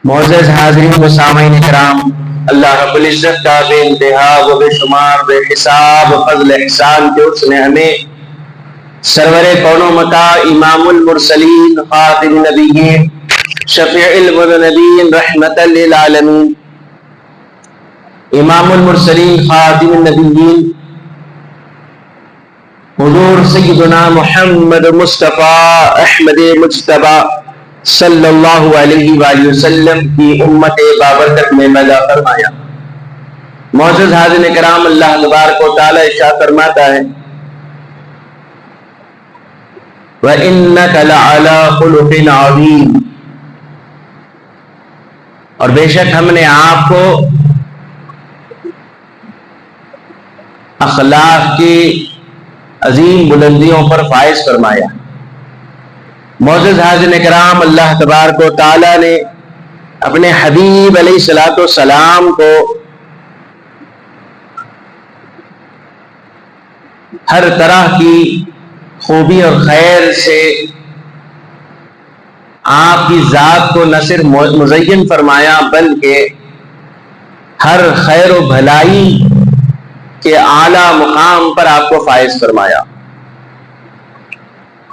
معزز حاضرین و سامعین کرام، اللہ رب العزت کا بے انتہا و بے شمار بے حساب فضل احسان کے اس نے ہمیں سرور کون و مکا امام المرسلین خاتم النبیین شفیع المذنبین رحمت للعالمین امام المرسلین خاتم النبیین حضور سیدنا محمد مصطفیٰ احمد مجتبیٰ صلی اللہ علیہ وآلہ وسلم کی امت بابرکت میں پیدا فرمایا۔ معزز حاضرین کرام، اللہ تبارک و تعالی ارشاد فرماتا ہے وَإِنَّكَ لَعَلَىٰ خُلُقٍ عَظِيمٍ، اور بے شک ہم نے آپ کو اخلاق کی عظیم بلندیوں پر فائز فرمایا۔ معزز حاضرین کرام، اللہ تبارک و تعالی نے اپنے حبیب علیہ الصلوۃ والسلام کو ہر طرح کی خوبی اور خیر سے آپ کی ذات کو نہ صرف مزین فرمایا بلکہ ہر خیر و بھلائی کے اعلیٰ مقام پر آپ کو فائز فرمایا۔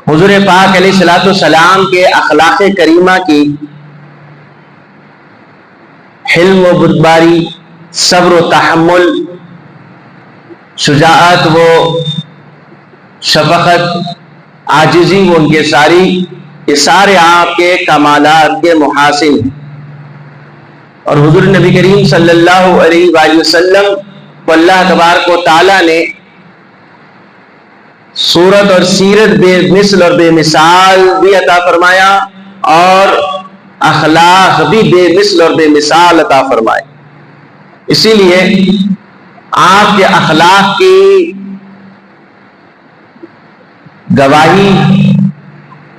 حضور پاک علیہ الصلوۃ والسلام کے اخلاق کریمہ کی حلم و بردباری، صبر و تحمل، شجاعت و شفقت، عاجزی و ان کے سارے آپ کے کمالات کے محاسن، اور حضور نبی کریم صلی اللہ علیہ وآلہ وسلم کو اللہ تبارک و تعالی نے صورت اور سیرت بے مثل اور بے مثال بھی عطا فرمایا اور اخلاق بھی بے مثل اور بے مثال عطا فرمائے۔ اسی لیے آپ کے اخلاق کی گواہی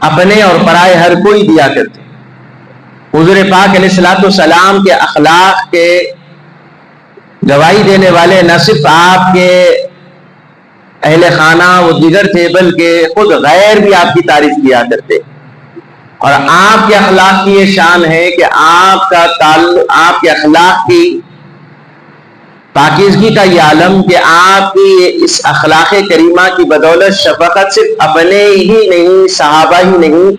اپنے اور پرائے ہر کوئی دیا کرتے۔ حضور پاک علیہ الصلوۃ والسلام کے اخلاق کے گواہی دینے والے نہ صرف آپ کے اہل خانہ و دیگر تھے بلکہ خود غیر بھی آپ کی تعریف کیا کرتے، اور آپ کے اخلاق کی یہ شان ہے کہ آپ کے اخلاق کی پاکیزگی کا یہ عالم کہ آپ کی اس اخلاق کریمہ کی بدولت شفقت صرف اپنے ہی نہیں، صحابہ ہی نہیں،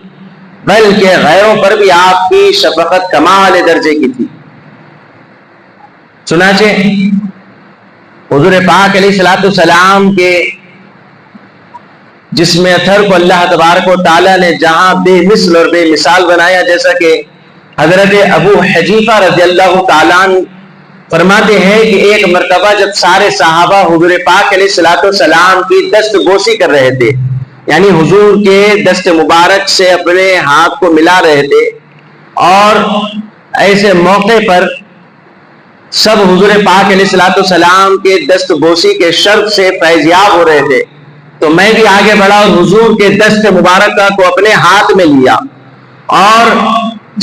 بلکہ غیروں پر بھی آپ کی شفقت کمال درجے کی تھی۔ چنانچہ حضور پاک علیہ الصلوۃ والسلام کے جسم اطہر کو اللہ تبارک و تعالی نے جہاں بے مثل اور بے مثال بنایا، جیسا کہ حضرت ابو حذیفہ رضی اللہ تعالیٰ عنہ فرماتے ہیں کہ ایک مرتبہ جب سارے صحابہ حضور پاک علیہ الصلوۃ والسلام کی دست بوسی کر رہے تھے، یعنی حضور کے دست مبارک سے اپنے ہاتھ کو ملا رہے تھے، اور ایسے موقع پر سب حضور پاک علیہ الصلوۃ والسلام کے دست بوسی کے شرف سے فیضیاب ہو رہے تھے، تو میں بھی آگے بڑھا اور حضور کے دست مبارکہ کو اپنے ہاتھ میں لیا، اور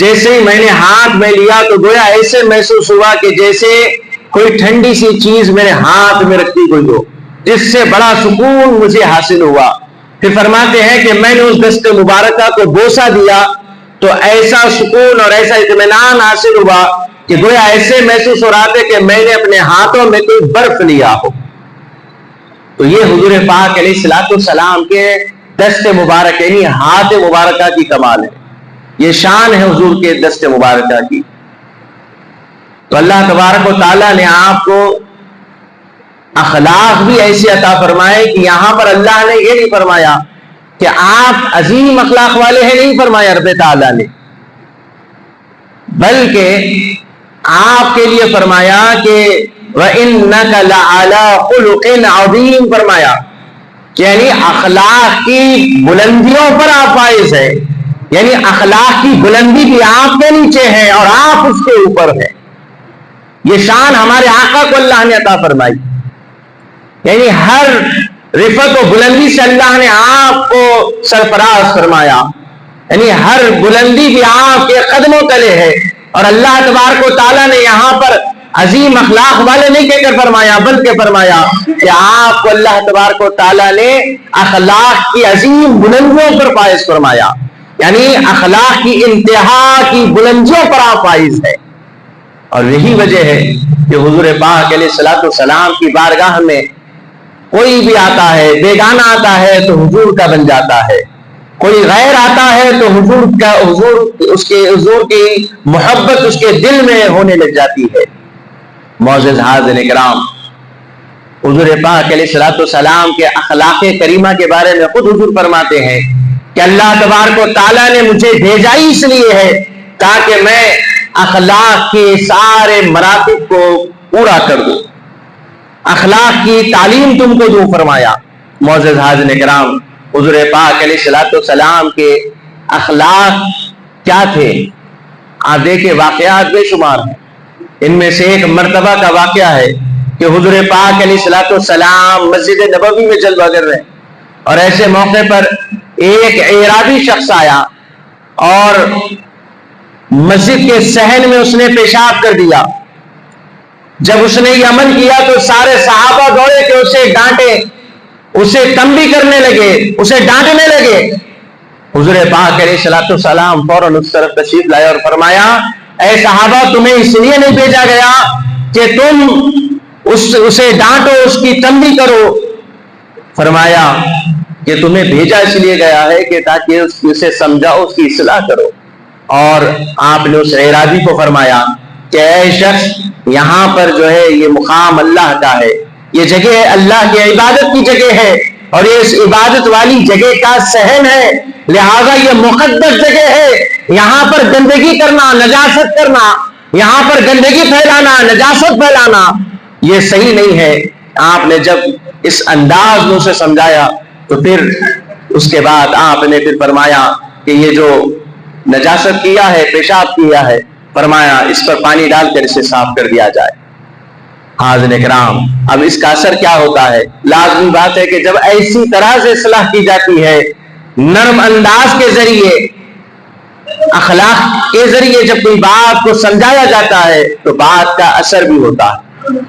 جیسے ہی میں نے ہاتھ میں لیا تو گویا ایسے محسوس ہوا کہ جیسے کوئی ٹھنڈی سی چیز میرے ہاتھ میں رکھی گئی ہو، جس سے بڑا سکون مجھے حاصل ہوا۔ پھر فرماتے ہیں کہ میں نے اس دست مبارکہ کو بوسہ دیا تو ایسا سکون اور ایسا اطمینان حاصل ہوا کہ گویا ایسے محسوس ہو رہا تھا کہ میں نے اپنے ہاتھوں میں کوئی برف لیا ہو۔ تو یہ حضور پاک علیہ الصلوۃ والسلام کے دست مبارک یعنی ہاتھ مبارکہ کی کمال ہے، یہ شان ہے حضور کے دست مبارکہ کی۔ تو اللہ تبارک و تعالیٰ نے آپ کو اخلاق بھی ایسے عطا فرمائے کہ یہاں پر اللہ نے یہ نہیں فرمایا کہ آپ عظیم اخلاق والے ہیں، نہیں فرمایا رب تعالیٰ نے، بلکہ آپ کے لیے فرمایا کہ وَإِنَّكَ لَعَلَىٰ خُلُقٍ عَظِيمٍ فرمایا کہ یعنی اخلاق کی بلندیوں پر آپ فائز ہیں، یعنی اخلاق کی بلندی بھی آپ کے نیچے ہے اور آپ اس کے اوپر ہیں۔ یہ شان ہمارے آقا کو اللہ نے عطا فرمائی، یعنی ہر رفعت و بلندی سے اللہ نے آپ کو سرفراز فرمایا، یعنی ہر بلندی بھی آپ کے قدموں تلے ہے، اور اللہ تبارک و تعالیٰ نے یہاں پر عظیم اخلاق والے نہیں کہہ کر فرمایا بلکہ فرمایا کہ آپ کو اللہ تبارک و تعالیٰ نے اخلاق کی عظیم بلندیوں پر فائز فرمایا۔ یعنی اخلاق کی انتہا کی بلندیوں پر آپ فائز ہے. اور یہی وجہ ہے کہ حضور پاک علیہ الصلوۃ والسلام کی بارگاہ میں کوئی بھی آتا ہے، بیگانہ آتا ہے تو حضور کا بن جاتا ہے، کوئی غیر آتا ہے تو حضور کی محبت اس کے دل میں ہونے لگ جاتی ہے. معزز حاضرین کرام، حضور پاک علیہ الصلوۃ والسلام کے اخلاق کریمہ کے بارے میں خود حضور فرماتے ہیں کہ اللہ تبارک و تعالیٰ نے مجھے بھیجا ہی اس لیے ہے تاکہ میں اخلاق کے سارے مراتب کو پورا کر دوں، اخلاق کی تعلیم تم کو دوں. فرمایا معزز حاضرین کرام، حضور پاک علیہ الصلوۃ والسلام کے اخلاق کیا تھے؟ آپ دیکھیں واقعات بے شمار ہیں. ان میں سے ایک مرتبہ کا واقعہ ہے کہ حضور پاک علیہ الصلوۃ والسلام مسجد نبوی میں جلوہ گر رہے ہیں، اور ایسے موقع پر ایک اعرابی شخص آیا اور مسجد کے صحن میں اس نے پیشاب کر دیا. جب اس نے یہ عمل کیا تو سارے صحابہ دوڑے کہ اسے ڈانٹے، اسے تنبیہ کرنے لگے، اسے ڈانٹنے لگے. حضور پاک علیہ الصلوۃ والسلام فوراً اس طرف تشریف لائے اور فرمایا، اے صحابہ، تمہیں اس لیے نہیں بھیجا گیا کہ تم اسے ڈانٹو، اس کی تنبیہ کرو. فرمایا کہ تمہیں بھیجا اس لیے گیا ہے کہ تاکہ اسے سمجھاؤ، اس کی اصلاح کرو. اور آپ نے اس اعرابی کو فرمایا کہ اے شخص، یہاں پر جو ہے یہ مقام اللہ کا ہے، یہ جگہ اللہ کی عبادت کی جگہ ہے، اور یہ اس عبادت والی جگہ کا صحن ہے، لہذا یہ مقدس جگہ ہے. یہاں پر گندگی کرنا، نجاست کرنا، یہاں پر گندگی پھیلانا، نجاست پھیلانا، یہ صحیح نہیں ہے. آپ نے جب اس انداز میں اسے سمجھایا تو پھر اس کے بعد آپ نے پھر فرمایا کہ یہ جو نجاست کیا ہے، پیشاب کیا ہے، فرمایا اس پر پانی ڈال کر اسے صاف کر دیا جائے. حاضرین کرام، اب اس کا اثر کیا ہوتا ہے؟ لازمی بات ہے کہ جب ایسی طرح سے اصلاح کی جاتی ہے، نرم انداز کے ذریعے، اخلاق کے ذریعے جب کوئی بات کو سمجھایا جاتا ہے تو بات کا اثر بھی ہوتا ہے.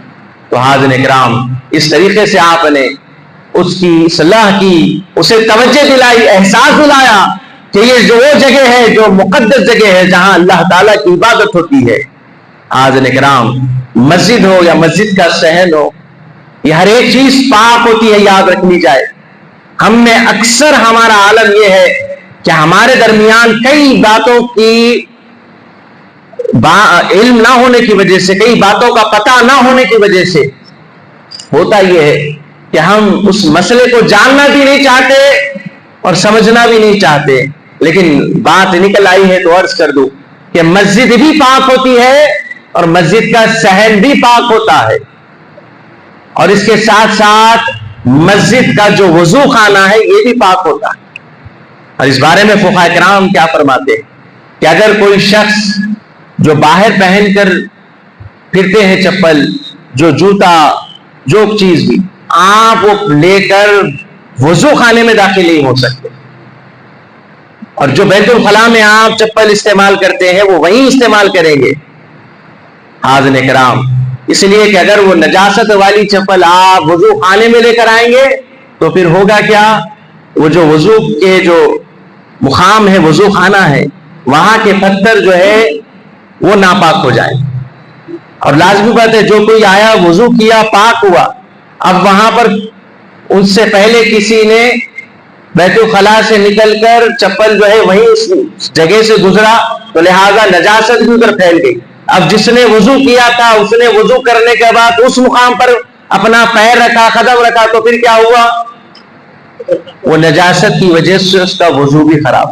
تو حاضرین کرام، اس طریقے سے آپ نے اس کی اصلاح کی، اسے توجہ دلائی، احساس دلایا کہ یہ جو وہ جگہ ہے جو مقدس جگہ ہے جہاں اللہ تعالیٰ کی عبادت ہوتی ہے. حاضرین کرام، مسجد ہو یا مسجد کا صحن ہو، یہ ہر ایک چیز پاک ہوتی ہے، یاد رکھنی جائے. ہم میں اکثر ہمارا عالم یہ ہے کہ ہمارے درمیان کئی باتوں کی علم نہ ہونے کی وجہ سے، کئی باتوں کا پتہ نہ ہونے کی وجہ سے ہوتا یہ ہے کہ ہم اس مسئلے کو جاننا بھی نہیں چاہتے اور سمجھنا بھی نہیں چاہتے. لیکن بات نکل آئی ہے تو عرض کر دوں کہ مسجد بھی پاک ہوتی ہے اور مسجد کا صحن بھی پاک ہوتا ہے، اور اس کے ساتھ ساتھ مسجد کا جو وضو خانہ ہے یہ بھی پاک ہوتا ہے. اور اس بارے میں فقہاء کرام کیا فرماتے ہیں کہ اگر کوئی شخص جو باہر پہن کر پھرتے ہیں چپل، جو جوتا، جو چیز بھی، آپ وہ لے کر وضو خانے میں داخل نہیں ہو سکتے، اور جو بیت الخلاء میں آپ چپل استعمال کرتے ہیں وہ وہیں استعمال کریں گے. حاضرین کرام، اس لیے کہ اگر وہ نجاست والی چپل آپ وضو خانے میں لے کر آئیں گے تو پھر ہوگا کیا؟ وہ جو وضو کے جو مقام ہے، وضو خانہ ہے، وہاں کے پتھر جو ہے وہ ناپاک ہو جائیں. اور لازمی بات ہے جو کوئی آیا، وضو کیا، پاک ہوا، اب وہاں پر ان سے پہلے کسی نے بیت الخلاء سے نکل کر چپل جو ہے وہیں اس جگہ سے گزرا تو لہذا نجاست بھی ادھر پھیل گئی. اب جس نے وضو کیا تھا، اس نے وضو کرنے کے بعد اس مقام پر اپنا پیر رکھا، قدم رکھا، تو پھر کیا ہوا؟ وہ نجاست کی وجہ سے اس کا وضو بھی خراب.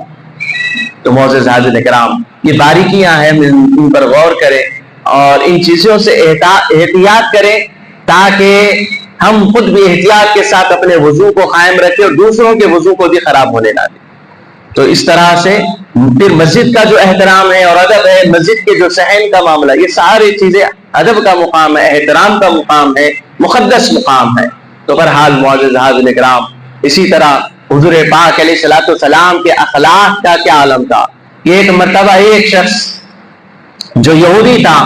تو معزز حاضرین کرام، یہ باریکیاں ہیں، ان پر غور کریں اور ان چیزوں سے احتیاط کریں تاکہ ہم خود بھی احتیاط کے ساتھ اپنے وضو کو قائم رکھیں اور دوسروں کے وضو کو بھی خراب ہونے نہ دیں. تو اس طرح سے پھر مسجد کا جو احترام ہے اور ادب ہے، مسجد کے جو صحن کا معاملہ، یہ ساری چیزیں ادب کا مقام ہے، احترام کا مقام ہے، مقدس مقام ہے. تو بہرحال معزز حاضرین کرام، اسی طرح حضور پاک علیہ الصلوۃ والسلام کے اخلاق کا کیا عالم تھا. ایک مرتبہ ایک شخص جو یہودی تھا،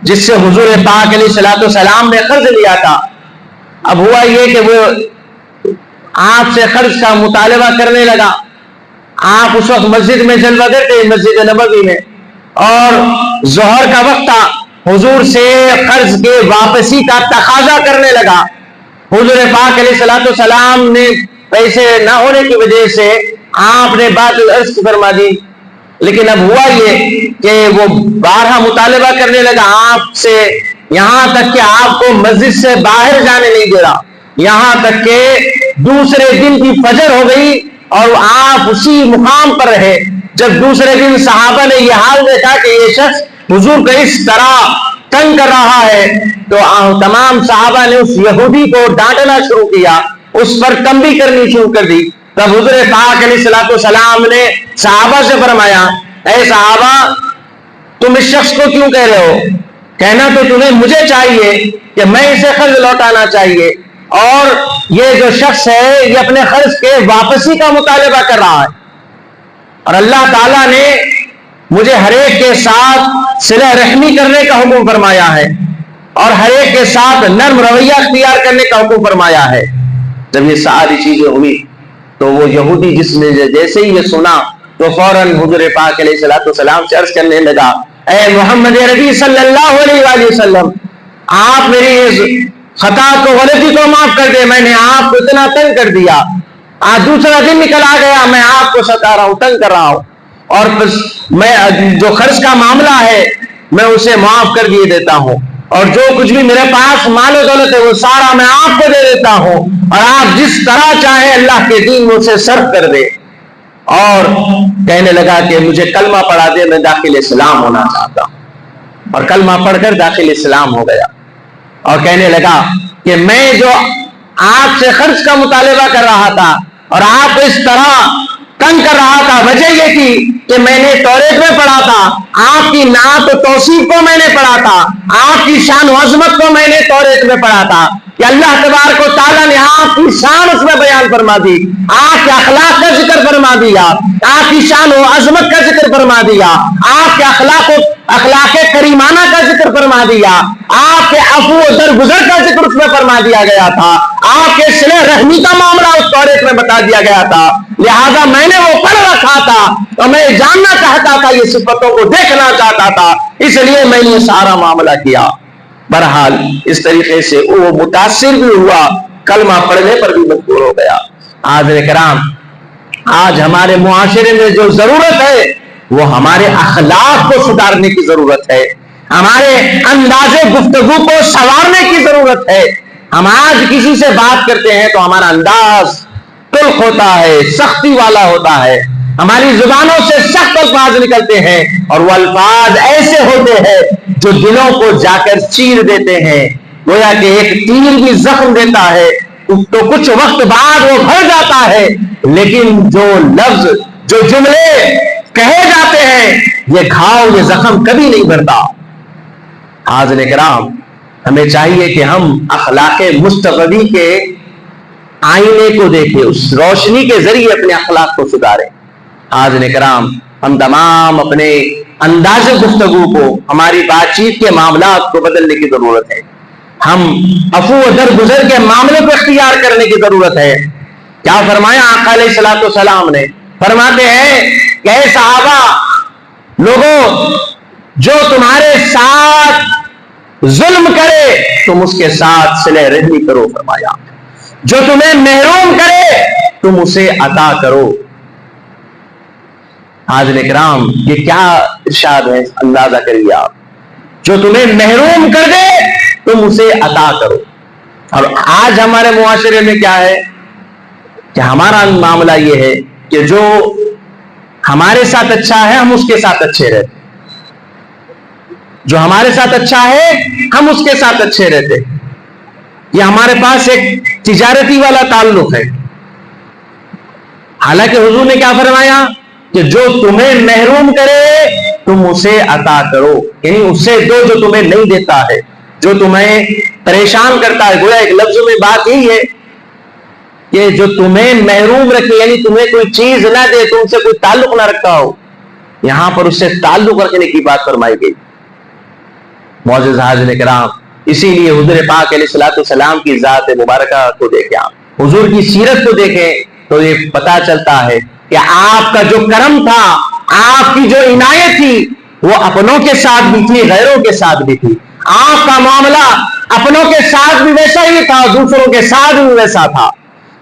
جس سے حضور پاک علیہ الصلوۃ والسلام نے قرض لیا تھا، اب ہوا یہ کہ وہ آپ سے قرض کا مطالبہ کرنے لگا. آپ اس وقت مسجد میں جلوہ گر تھے، مسجد نبوی میں، اور ظہر کا وقت تھا، حضور سے قرض کے واپسی کا تقاضا کرنے لگا۔ حضور پاک علیہ السلام نے پیسے نہ ہونے کی وجہ سے آپ نے بات عرض فرما دی، لیکن اب ہوا یہ کہ وہ بارہا مطالبہ کرنے لگا آپ سے، یہاں تک کہ آپ کو مسجد سے باہر جانے نہیں دے رہا، یہاں تک کہ دوسرے دن کی فجر ہو گئی اور آپ اسی مقام پر رہے۔ جب دوسرے دن صحابہ نے یہ حال دیکھا کہ یہ شخص حضور کو اس طرح تنگ کر رہا ہے، تو تمام صحابہ نے اس یہودی کو ڈانٹنا شروع کیا، اس پر تنبیہ کرنی شروع کر دی۔ تب حضور پاک علیہ السلام نے صحابہ سے فرمایا، اے صحابہ، تم اس شخص کو کیوں کہہ رہے ہو؟ کہنا تو تمہیں مجھے چاہیے کہ میں اسے قرض لوٹانا چاہیے، اور یہ جو شخص ہے یہ اپنے قرض کے واپسی کا مطالبہ کر رہا ہے، اور اللہ تعالیٰ نے مجھے ہر ایک کے ساتھ صلہ رحمی کرنے کا حکم فرمایا ہے، اور ہر ایک کے ساتھ نرم رویہ اختیار کرنے کا حکم فرمایا ہے۔ جب یہ ساری چیزیں ہوئی تو وہ یہودی جس نے جیسے ہی یہ سنا تو فوراً حضور پاک علیہ السلام سے عرض کرنے لگا، اے محمد عربی صلی اللہ علیہ وآلہ وسلم، آپ میری اس خطا کو، غلطی کو معاف کر دے، میں نے آپ کو اتنا تنگ کر دیا، آج دوسرا دن نکل آ گیا، میں آپ کو ستا رہا ہوں، تنگ کر رہا ہوں، اور میں جو قرض کا معاملہ ہے میں اسے معاف کر دیے دیتا ہوں، اور جو کچھ بھی میرے پاس مال و دولت ہے وہ سارا میں آپ کو دے دیتا ہوں، اور آپ جس طرح چاہیں اللہ کے دین میں اسے صرف کر دے۔ اور کہنے لگا کہ مجھے کلمہ پڑھا دے، میں داخل اسلام ہونا چاہتا ہوں، اور کلمہ پڑھ کر داخل اسلام ہو گیا، اور کہنے لگا کہ میں جو آپ سے قرض کا مطالبہ کر رہا تھا اور آپ اس طرح تنگ کر رہا تھا، وجہ یہ تھی کہ میں نے توریت میں پڑھا تھا، آپ کی نعت و توصیف کو میں نے پڑھا تھا، آپ کی شان و عظمت کو میں نے توریت میں پڑھا تھا کہ اللہ تبارک و تعالیٰ نے آپ کی شان اس میں بیان فرما دی، آپ کے اخلاق کا ذکر فرما دیا، آپ کی شان و عظمت کا ذکر فرما دیا، آپ کے اخلاق کریمانہ کا ذکر فرما دیا، آپ کے عفو و درگزر کا ذکر اس میں فرما دیا گیا تھا، آپ کے صلہ رحمی کا معاملہ اس توریت میں بتا دیا گیا تھا، لہذا میں نے وہ پڑھ رکھا تھا اور میں جاننا چاہتا تھا، یہ صفتوں کو دیکھنا چاہتا تھا، اس لیے میں نے سارا معاملہ کیا۔ بہرحال اس طریقے سے وہ متاثر بھی ہوا، کلمہ پڑھنے پر بھی مجبور ہو گیا۔ حاضرین کرام، آج ہمارے معاشرے میں جو ضرورت ہے وہ ہمارے اخلاق کو سدھارنے کی ضرورت ہے، ہمارے انداز گفتگو کو سنوارنے کی ضرورت ہے۔ ہم آج کسی سے بات کرتے ہیں تو ہمارا انداز تلخ ہوتا ہے، سختی والا ہوتا ہے، ہماری زبانوں سے سخت الفاظ نکلتے ہیں، اور وہ الفاظ ایسے ہوتے ہیں جو دلوں کو جا کر چیر دیتے ہیں، گویا کہ ایک تیر بھی زخم دیتا ہے تو کچھ وقت بعد وہ بھر جاتا ہے، لیکن جو لفظ، جو جملے کہے جاتے ہیں، یہ گھاؤ، یہ زخم کبھی نہیں بھرتا۔ حاضرین کرام، ہمیں چاہیے کہ ہم اخلاق مصطفی کے آئینے کو دیکھیں، اس روشنی کے ذریعے اپنے اخلاق کو سدھاریں۔ حاضرین کرام، ہم تمام اپنے انداز گفتگو کو، ہماری بات چیت کے معاملات کو بدلنے کی ضرورت ہے، ہم عفو و درگزر کے معاملے کو اختیار کرنے کی ضرورت ہے۔ کیا فرمایا آقا علیہ السلام نے؟ فرماتے ہیں کہ اے صحابہ، لوگوں، جو تمہارے ساتھ ظلم کرے تم اس کے ساتھ صلہ رحمی کرو، فرمایا، جو تمہیں محروم کرے تم اسے عطا کرو۔ حاضرین کرام، یہ کیا ارشاد ہے، اندازہ کریے آپ، جو تمہیں محروم کر دے تم اسے عطا کرو۔ اور آج ہمارے معاشرے میں کیا ہے کہ ہمارا معاملہ یہ ہے کہ جو ہمارے ساتھ اچھا ہے ہم اس کے ساتھ اچھے رہتے، جو ہمارے ساتھ اچھا ہے ہم اس کے ساتھ اچھے رہتے، یہ ہمارے پاس ایک تجارتی والا تعلق ہے۔ حالانکہ حضور نے کیا فرمایا کہ جو تمہیں محروم کرے تم اسے عطا کرو، یعنی اسے دو جو تمہیں نہیں دیتا ہے، جو تمہیں پریشان کرتا ہے۔ گویا ایک لفظ میں بات یہی ہے کہ جو تمہیں محروم رکھے، یعنی تمہیں کوئی چیز نہ دے، تم سے کوئی تعلق نہ رکھتا ہو، یہاں پر اس سے تعلق رکھنے کی بات فرمائی گئی۔ معزز حاضرین کرام، اسی لیے حضور پاک علیہ السلام کی ذات مبارکہ کو دیکھیں، حضور کی سیرت کو دیکھیں تو یہ پتا چلتا ہے کہ آپ کا جو کرم تھا، آپ کی جو عنایت تھی، وہ اپنوں کے ساتھ بھی تھی، غیروں کے ساتھ بھی تھی۔ آپ کا معاملہ اپنوں کے ساتھ بھی ویسا ہی تھا، دوسروں کے ساتھ بھی ویسا تھا۔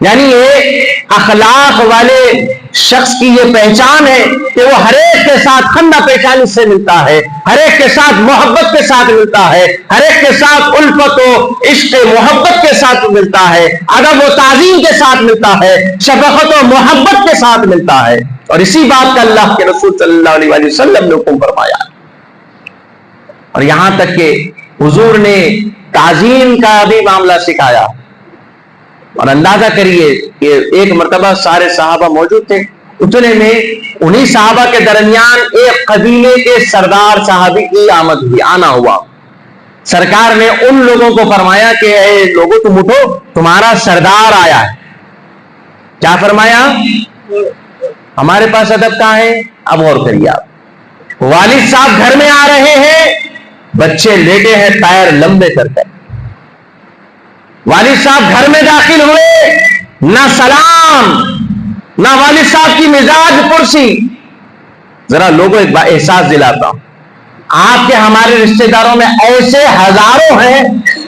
یعنی ایک اخلاق والے شخص کی یہ پہچان ہے کہ وہ ہر ایک کے ساتھ خندہ پیشانی سے ملتا ہے، ہر ایک کے ساتھ محبت کے ساتھ ملتا ہے، ہر ایک کے ساتھ الفت و عشق محبت کے ساتھ ملتا ہے، ادب و تعظیم کے ساتھ ملتا ہے، شفقت و محبت کے ساتھ ملتا ہے۔ اور اسی بات کا اللہ کے رسول صلی اللہ علیہ وسلم نے حکم فرمایا۔ اور یہاں تک کہ حضور نے تعظیم کا بھی معاملہ سکھایا۔ اور اندازہ کریے کہ ایک مرتبہ سارے صحابہ موجود تھے، اتنے میں انہی صحابہ کے درمیان ایک قبیلے کے سردار صحابی کی آمد ہوئی، آنا ہوا۔ سرکار نے ان لوگوں کو فرمایا کہ اے لوگوں تم اٹھو، تمہارا سردار آیا ہے۔ کیا فرمایا؟ ہمارے پاس ادب کہاں ہے؟ اب غور کریے آپ۔ والد صاحب گھر میں آ رہے ہیں، بچے لیٹے ہیں پیر لمبے کر کے۔ والد صاحب گھر میں داخل ہوئے، نہ سلام، نہ والد صاحب کی مزاج پرسی۔ ذرا لوگوں ایک احساس دلاتا ہوں، آپ کے ہمارے رشتہ داروں میں ایسے ہزاروں ہیں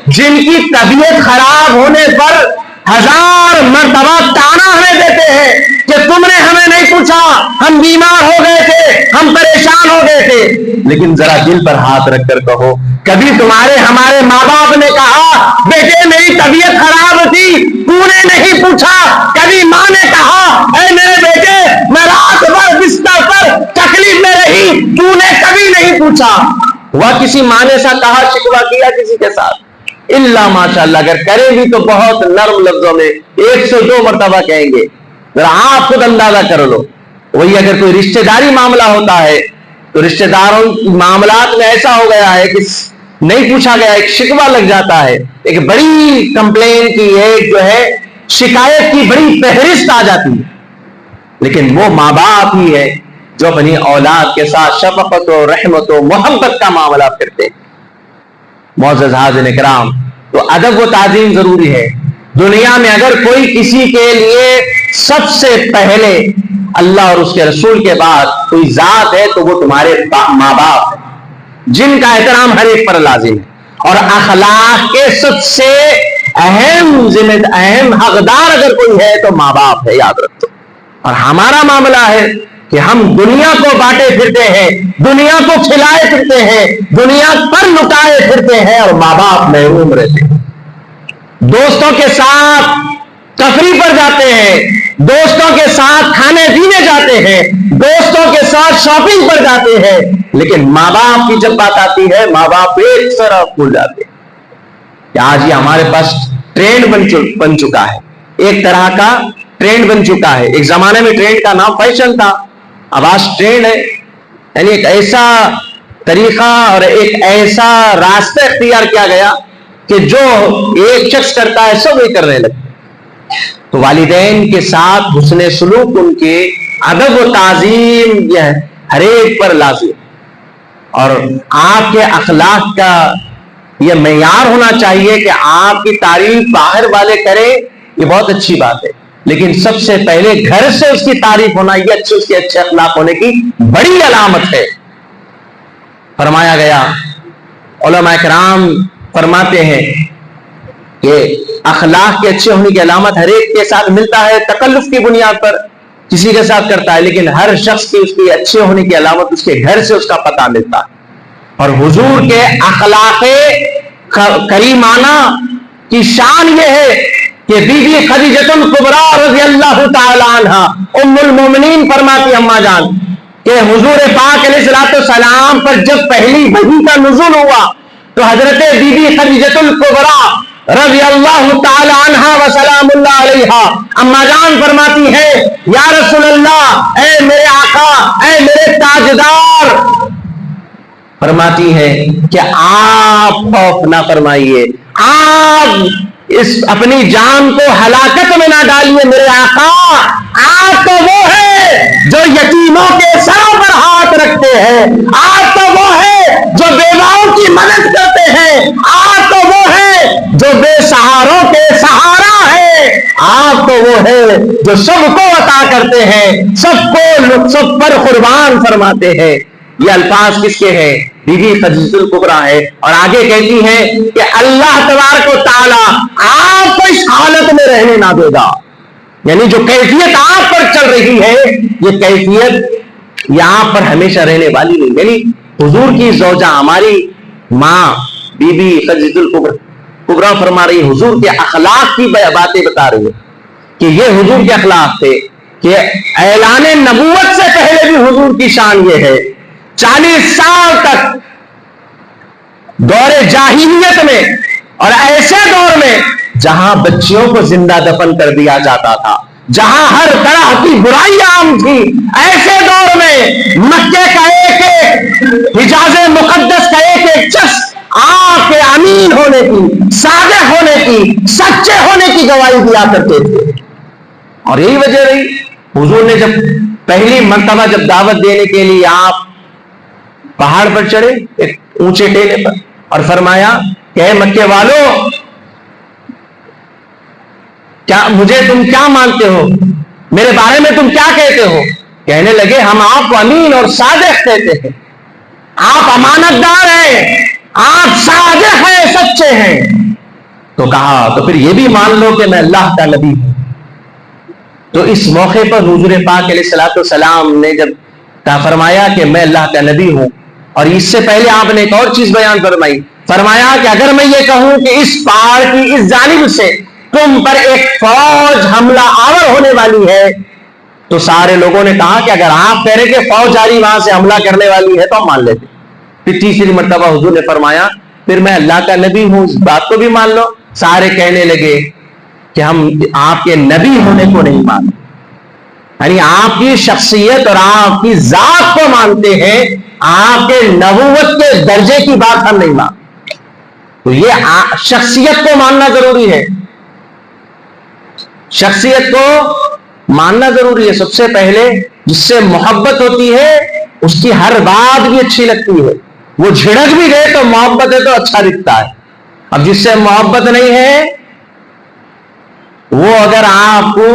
جن کی طبیعت خراب ہونے پر 1000 مرتبہ طعنہ ہمیں دیتے ہیں کہ تم نے ہمیں نہیں پوچھا، ہم بیمار ہو گئے تھے، ہم پریشان ہو گئے تھے۔ لیکن ذرا دل پر ہاتھ رکھ کر کہو، کبھی تمہارے ہمارے ماں باپ نے کہا بیٹے میری طبیعت خراب تھی، تو نے نہیں پوچھا؟ کبھی ماں نے کہا اے میرے بیٹے میں رات بھر بستر پر تکلیف میں رہی، تو نے کبھی نہیں پوچھا؟ ہوا کسی ماں نے ایسا کہا، شکوہ کیا کسی کے ساتھ؟ اللہ ماشاءاللہ اگر کریں بھی تو بہت نرم لفظوں میں 102 مرتبہ کہیں گے۔ ذرا آپ خود اندازہ کر لو۔ وہی اگر کوئی رشتہ داری معاملہ ہوتا ہے تو رشتہ داروں معاملات میں ایسا ہو گیا ہے کہ نہیں پوچھا گیا، ایک شکوہ لگ جاتا ہے، ایک بڑی کمپلین کی، ایک جو ہے شکایت کی بڑی فہرست آ جاتی ہے۔ لیکن وہ ماں باپ ہی ہے جو اپنی اولاد کے ساتھ شفقت و رحمت و محبت کا معاملہ کرتے ہیں۔ معزز حاضرین اکرام، تو ادب و تعظیم ضروری ہے۔ دنیا میں اگر کوئی کسی کے لیے سب سے پہلے اللہ اور اس کے رسول کے بعد کوئی ذات ہے تو وہ تمہارے ماں باپ ہیں، جن کا احترام ہر ایک پر لازم ہے۔ اور اخلاق کے سب سے اہم حقدار اگر کوئی ہے تو ماں باپ ہے، یاد رکھو۔ اور ہمارا معاملہ ہے کہ ہم دنیا کو بانٹے پھرتے ہیں، دنیا کو کھلائے پھرتے ہیں، دنیا پر لٹائے پھرتے ہیں، اور ماں باپ محروم رہتے ہیں۔ دوستوں کے ساتھ تفریح پر جاتے ہیں، دوستوں کے ساتھ کھانے پینے جاتے ہیں، دوستوں کے ساتھ شاپنگ پر جاتے ہیں، لیکن ماں باپ کی جب بات آتی ہے ماں باپ ایک طرف بھول جاتے ہیں۔ کہ آج یہ ہمارے پاس ٹرینڈ بن چکا ہے، ایک طرح کا ٹرینڈ بن چکا ہے۔ ایک زمانے میں ٹرینڈ کا نام فیشن تھا، اب آج ٹرینڈ ہے۔ یعنی ایک ایسا طریقہ اور ایک ایسا راستہ اختیار کیا گیا کہ جو ایک شخص کرتا ہے سب وہی کرنے لگتے۔ تو والدین کے ساتھ حسن سلوک، ان کے ادب و تعظیم یہ ہر ایک پر لازم، اور آپ کے اخلاق کا یہ معیار ہونا چاہیے کہ آپ کی تعریف باہر والے کریں، یہ بہت اچھی بات ہے، لیکن سب سے پہلے گھر سے اس کی تعریف ہونا یہ اس کے اچھے اخلاق ہونے کی بڑی علامت ہے۔ فرمایا گیا، علماء کرام فرماتے ہیں کہ اخلاق کے اچھے ہونے کی علامت ہر ایک کے ساتھ ملتا ہے، تکلف کی بنیاد پر کسی کے ساتھ کرتا ہے، لیکن ہر شخص کی اس کے اچھے ہونے کی علامت اس کے گھر سے اس کا پتہ ملتا ہے۔ اور حضور کے اخلاق کریمانہ کی شان یہ ہے کہ بی بی خدیجہ الکبریٰ رضی اللہ تعالی عنہ ام المومنین فرماتی اما جان کہ حضور پاک علیہ السلام پر جب پہلی وحی کا نزول ہوا تو حضرت بی بی خدیجہ الکبریٰ رضی اللہ تعالی عنہ وسلام اللہ علیہا اما جان فرماتی ہے یا رسول اللہ، اے میرے آقا، اے میرے تاجدار، فرماتی ہے کہ آپ خوف نہ فرمائیے، آپ اپنی جان کو ہلاکت میں نہ ڈالیے، میرے آقا آپ تو وہ ہے جو یتیموں کے سروں پر ہاتھ رکھتے ہیں، آپ تو وہ ہے جو بیواؤں کی مدد کرتے ہیں، آپ تو وہ ہے جو بے سہاروں کے سہارا ہے، آپ تو وہ ہے جو سب کو عطا کرتے ہیں، سب پر قربان فرماتے ہیں۔ یہ الفاظ کس کے ہیں؟ بی بی خدیجہ الکبریٰ ہے، اور آگے کہتی ہیں کہ اللہ تبارک و تعالی آپ کو اس حالت میں رہنے نہ دے گا، یعنی جو کیفیت آپ پر چل رہی ہے یہ کیفیت یہ آپ پر ہمیشہ رہنے والی نہیں۔ یعنی حضور کی زوجہ ہماری ماں بی بی خدیجہ الکبریٰ فرما رہی، حضور کے اخلاق کی باتیں بتا رہی ہے کہ یہ حضور کے اخلاق تھے کہ اعلان نبوت سے پہلے بھی حضور کی شان یہ ہے 40 سال تک دور جاہلیت میں اور ایسے دور میں جہاں بچیوں کو زندہ دفن کر دیا جاتا تھا، جہاں ہر طرح کی برائی عام تھی، ایسے دور میں مکے کا ایک حجاز مقدس کا ایک شخص آپ کے امین ہونے کی، صادق ہونے کی، سچے ہونے کی گواہی دیا کرتے تھے۔ اور یہی وجہ رہی حضور نے جب پہلی مرتبہ جب دعوت دینے کے لیے آپ پہاڑ پر چڑھے ایک اونچے ٹیلے پر، اور فرمایا کہ اے مکے والو، کیا مجھے تم کیا مانتے ہو، میرے بارے میں تم کیا کہتے ہو؟ کہنے لگے ہم آپ کو امین اور صادق کہتے ہیں، آپ امانت دار ہیں، آپ صادق ہیں، سچے ہیں۔ تو کہا تو پھر یہ بھی مان لو کہ میں اللہ کا نبی ہوں۔ تو اس موقع پر حضور پاک علیہ الصلوۃ والسلام نے جب فرمایا کہ میں اللہ کا نبی ہوں، اور اس سے پہلے آپ نے ایک اور چیز بیان فرمایا کہ اگر میں یہ کہوں کہ اس پہاڑ کی اس جانب سے تم پر ایک فوج حملہ آور ہونے والی ہے، تو سارے لوگوں نے کہا کہ اگر آپ کہہ رہے کہ فوج آ رہی وہاں سے حملہ کرنے والی ہے تو ہم مان لیتے۔ پھر تیسری مرتبہ حضور نے فرمایا پھر میں اللہ کا نبی ہوں، اس بات کو بھی مان لو۔ سارے کہنے لگے کہ ہم آپ کے نبی ہونے کو نہیں مانتے، یعنی آپ کی شخصیت اور آپ کی ذات کو مانتے ہیں، آپ کے نبوت کے درجے کی بات ہم نہیں مانتے۔ تو یہ شخصیت کو ماننا ضروری ہے، شخصیت کو ماننا ضروری ہے۔ سب سے پہلے جس سے محبت ہوتی ہے اس کی ہر بات بھی اچھی لگتی ہے، وہ جھڑک بھی گئے تو محبت ہے تو اچھا دکھتا ہے۔ اب جس سے محبت نہیں ہے وہ اگر آپ کو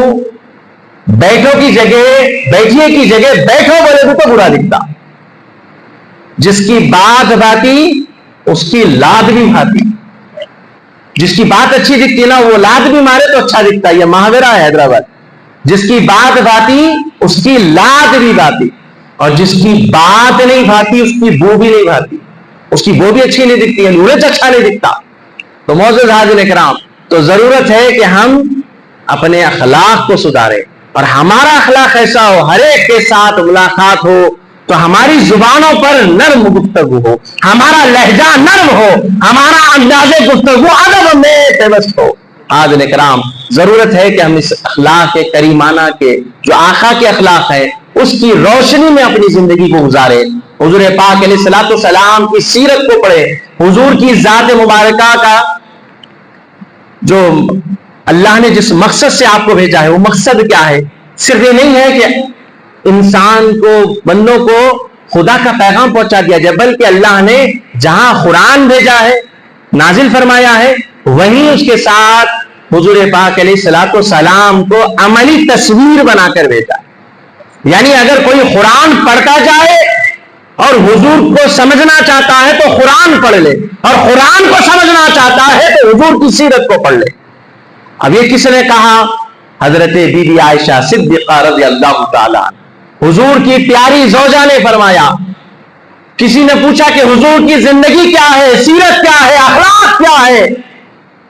بیٹھو کی جگہ بیٹھیے کی جگہ بیٹھو بولے تو برا دکھتا، جس کی بات بھاتی اس کی لاد بھی بھاتی، جس کی بات اچھی دکھتی نا وہ لاد بھی مارے تو اچھا دکھتا۔ یہ محاورہ ہے حیدرآباد، جس کی بات بھاتی اس کی لاد بھی بھاتی، اور جس کی بات نہیں بھاتی اس کی بو بھی نہیں بھاتی، اس کی بو بھی اچھی نہیں دکھتی ہے، نورج اچھا نہیں دکھتا۔ تو معزز حاضرین کرام، تو ضرورت ہے کہ ہم اپنے اخلاق کو سدھاریں، اور ہمارا اخلاق ایسا ہو ہر ایک کے ساتھ ملاقات ہو تو ہماری زبانوں پر نرم گفتگو ہو، ہمارا لہجہ نرم ہو، ہمارا انداز گفتگو ادب میں پیوست ہو۔ حاضرین کرام، ضرورت ہے کہ ہم اس اخلاق کے کریمانہ کے جو آقا کے اخلاق ہے اس کی روشنی میں اپنی زندگی کو گزارے۔ حضور پاک علیہ الصلوۃ والسلام کی سیرت کو پڑھے، حضور کی ذات مبارکہ کا جو اللہ نے جس مقصد سے آپ کو بھیجا ہے وہ مقصد کیا ہے؟ صرف یہ نہیں ہے کہ انسان کو، بندوں کو خدا کا پیغام پہنچا دیا جائے، بلکہ اللہ نے جہاں قرآن بھیجا ہے، نازل فرمایا ہے، وہیں اس کے ساتھ حضور پاک علیہ الصلوۃ والسلام کو عملی تصویر بنا کر بھیجا۔ یعنی اگر کوئی قرآن پڑھتا جائے اور حضور کو سمجھنا چاہتا ہے تو قرآن پڑھ لے، اور قرآن کو سمجھنا چاہتا ہے تو حضور کی سیرت کو پڑھ لے۔ اب یہ کس نے کہا؟ حضرت بی بی عائشہ صدیقہ رضی اللہ تعالی عنہ، حضور کی پیاری زوجہ نے فرمایا، کسی نے پوچھا کہ حضور کی زندگی کیا ہے، سیرت کیا ہے، اخلاق کیا ہے؟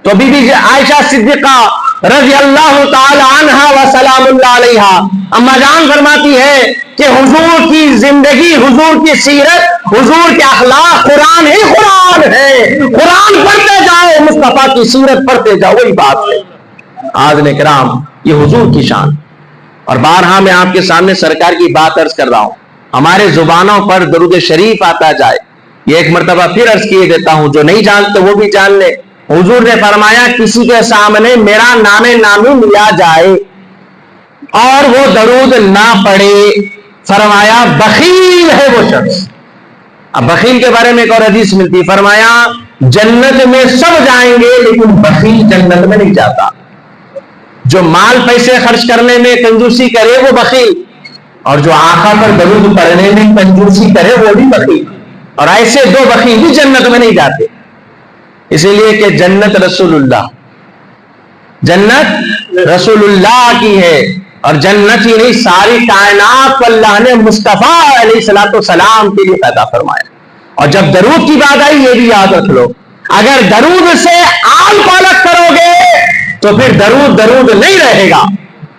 تو بی بی عائشہ صدیقہ رضی اللہ تعالی عنہا و سلام اللہ علیہا اما جان فرماتی ہے کہ حضور کی زندگی، حضور کی سیرت، حضور کے اخلاق قرآن ہی قرآن ہے۔ قرآن پڑھتے جاؤ، مصطفیٰ کی سیرت پڑھتے جاؤ، وہی بات ہے۔ حاضرین کرام، یہ حضور کی شان، اور بارہا میں آپ کے سامنے سرکار کی بات عرض کر رہا ہوں، ہمارے زبانوں پر درود شریف آتا جائے۔ یہ ایک مرتبہ پھر عرض کیے دیتا ہوں، جو نہیں جانتے وہ بھی جان لے۔ حضور نے فرمایا کسی کے سامنے میرا نام نامی لیا جائے اور وہ درود نہ پڑھے، فرمایا بخیل ہے وہ شخص۔ اب بخیل کے بارے میں ایک اور حدیث ملتی، فرمایا جنت میں سب جائیں گے لیکن بخیل جنت میں نہیں جاتا۔ جو مال پیسے خرچ کرنے میں کنجوسی کرے وہ بخیل، اور جو آقا پر درود پڑھنے میں کنجوسی کرے وہ بھی بخیل، اور ایسے دو بخیل بھی جنت میں نہیں جاتے۔ اسی لیے کہ جنت رسول اللہ، جنت رسول اللہ کی ہے، اور جنت ہی نہیں ساری کائنات کو اللہ نے مصطفیٰ علیہ الصلوۃ والسلام کے لیے پیدا فرمایا۔ اور جب درود کی بات آئی یہ بھی یاد رکھ لو، اگر درود سے آل پالک کرو گے تو پھر درود نہیں رہے گا،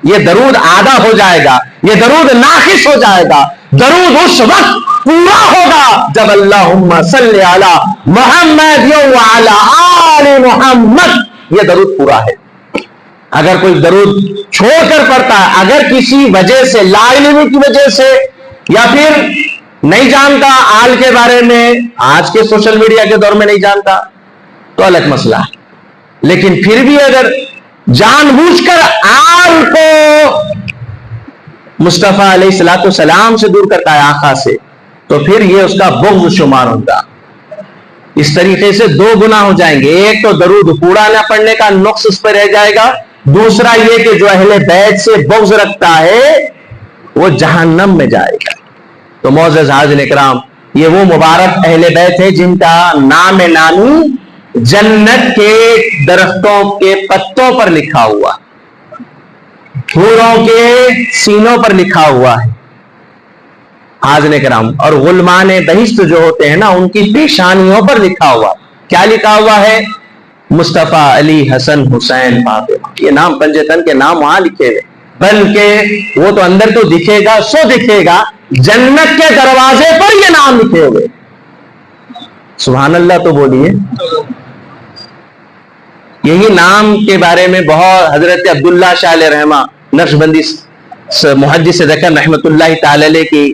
یہ درود آدھا ہو جائے گا، یہ درود ناقص ہو جائے گا۔ درود اس وقت پورا ہوگا جب اللہم صلی علی محمد وعلی آل محمد، یہ درود پورا ہے۔ اگر کوئی درود چھوڑ کر پڑتا ہے، اگر کسی وجہ سے، لا علمی کی وجہ سے، یا پھر نہیں جانتا آل کے بارے میں، آج کے سوشل میڈیا کے دور میں نہیں جانتا تو الگ مسئلہ ہے، لیکن پھر بھی اگر جان بوجھ کر آل کو مصطفیٰ علیہ الصلوۃ والسلام سے دور کرتا ہے، آقا سے، تو پھر یہ اس کا بغض شمار ہوگا۔ اس طریقے سے دو گناہ ہو جائیں گے، ایک تو درود پورا نہ پڑھنے کا نقص اس پر رہ جائے گا، دوسرا یہ کہ جو اہل بیت سے بغض رکھتا ہے وہ جہنم میں جائے گا۔ تو معزز حاضرین اکرام، یہ وہ مبارک اہل بیت ہے جن کا نام نامی جنت کے درختوں کے پتوں پر لکھا ہوا، حوروں کے سینوں پر لکھا ہوا ہے حاضرین کرام، اور غلمان بہشت جو ہوتے ہیں نا ان کی پیشانیوں پر لکھا ہوا، کیا لکھا ہوا ہے؟ مصطفیٰ، علی، حسن، حسین، فاطمہ۔ یہ نام پنجے تن کے نام وہاں لکھے ہوئے، بلکہ وہ تو اندر تو دکھے گا، سو دکھے گا، جنت کے دروازے پر یہ نام لکھے ہوئے۔ سبحان اللہ تو بولیے۔ یہی نام کے بارے میں بہت حضرت عبداللہ شاہ علیہ رحمہ نقشبندی محدث دکن رحمت اللہ تعالی علیہ کی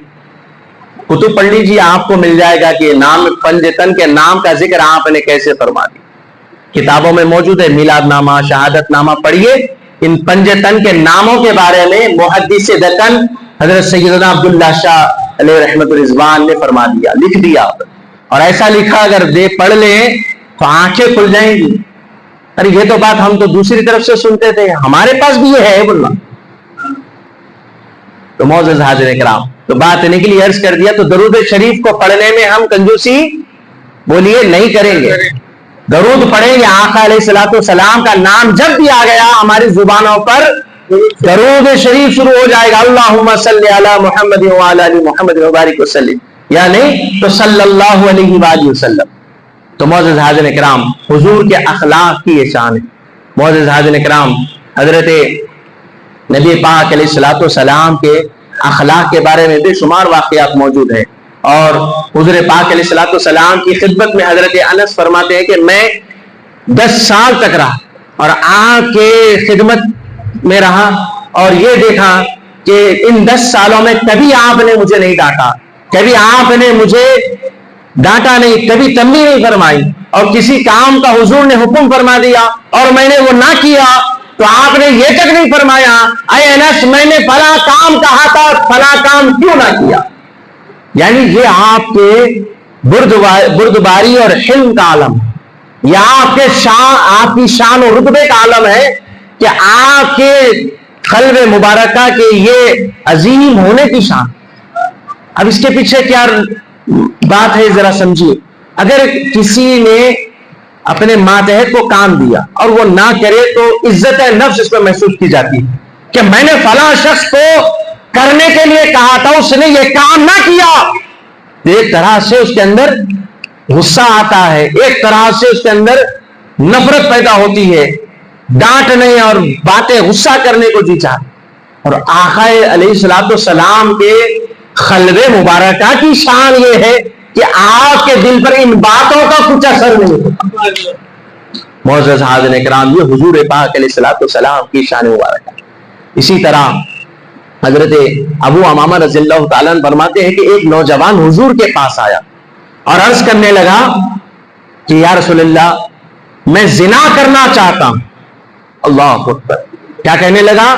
کتب پڑھ لیجیے، آپ کو مل جائے گا کہ نام پنجتن کے نام کا ذکر آپ نے کیسے فرما دیا۔ کتابوں میں موجود ہے، میلاد نامہ، شہادت نامہ پڑھیے، ان پنجتن کے ناموں کے بارے میں محدث دکن حضرت سیدنا عبداللہ شاہ علیہ رحمت رضوان نے فرما دیا، لکھ دیا، اور ایسا لکھا اگر پڑھ لیں تو آنکھیں کھل جائیں گی۔ ارے یہ تو بات ہم تو دوسری طرف سے سنتے تھے، ہمارے پاس بھی یہ ہے بولنا۔ تو معزز حاضرین کرام، تو بات نکلی، عرض کر دیا، تو درود شریف کو پڑھنے میں ہم کنجوسی بولیے نہیں کریں گے، درود پڑھیں گے۔ آقا علیہ الصلوۃ والسلام کا نام جب بھی آ گیا ہماری زبانوں پر درود شریف شروع ہو جائے گا، اللہم صلی علی محمد وعلی آل محمد وبارک وسلم، یا نہیں تو صلی اللہ علیہ وآلہ وسلم۔ تو معزز حاضرین کرام، حضور کے اخلاق کی یہ شان ہے۔ معزز حاضرین کرام، حضرت نبی پاک علیہ الصلوۃ والسلام کے اخلاق کے بارے میں بے شمار واقعات موجود ہیں، اور حضور پاک علیہ الصلوۃ والسلام کی خدمت میں حضرت انس فرماتے ہیں کہ میں 10 سال تک رہا اور آپ کے خدمت میں رہا، اور یہ دیکھا کہ ان 10 سالوں میں کبھی آپ نے مجھے نہیں ڈانٹا، کبھی آپ نے مجھے ڈانٹا نہیں، کبھی تنبیہ نہیں فرمائی، اور کسی کام کا حضور نے حکم فرما دیا اور میں نے وہ نہ کیا تو آپ نے یہ تک نہیں فرمایا اے انس میں نے فلاں کام کہا تھا، فلاں کام کیوں نہ کیا۔ یعنی یہ آپ کے بردباری اور حلم کا عالم ہے، یہ آپ کی شان و رتبے کا عالم ہے کہ آپ کے قلب مبارکہ کے یہ عظیم ہونے کی شان۔ اب اس کے پیچھے کیا بات ہے ذرا سمجھیے۔ اگر کسی نے اپنے ماتحت کو کام دیا اور وہ نہ کرے تو عزت نفس اس میں محسوس کی جاتی ہے کہ میں نے فلاں شخص کو کرنے کے لیے کہا تھا، اس نے یہ کام نہ کیا، ایک طرح سے اس کے اندر غصہ آتا ہے، ایک طرح سے اس کے اندر نفرت پیدا ہوتی ہے، ڈانٹنے اور باتیں غصہ کرنے کو جی چاہتے۔ اور آقا علیہ الصلوۃ والسلام کے قلب مبارکہ کی شان یہ ہے کہ آپ کے دل پر ان باتوں کا کچھ اثر نہیں ہوتا۔ معزز حاضرین کرام، یہ حضور پاک علیہ الصلوۃ والسلام کی شان مبارکہ۔ اسی طرح حضرت ابو امامہ رضی اللہ تعالیٰ عنہ فرماتے ہیں کہ ایک نوجوان حضور کے پاس آیا اور عرض کرنے لگا کہ یا رسول اللہ میں زنا کرنا چاہتا ہوں۔ اللہ اکبر، کیا کہنے لگا؟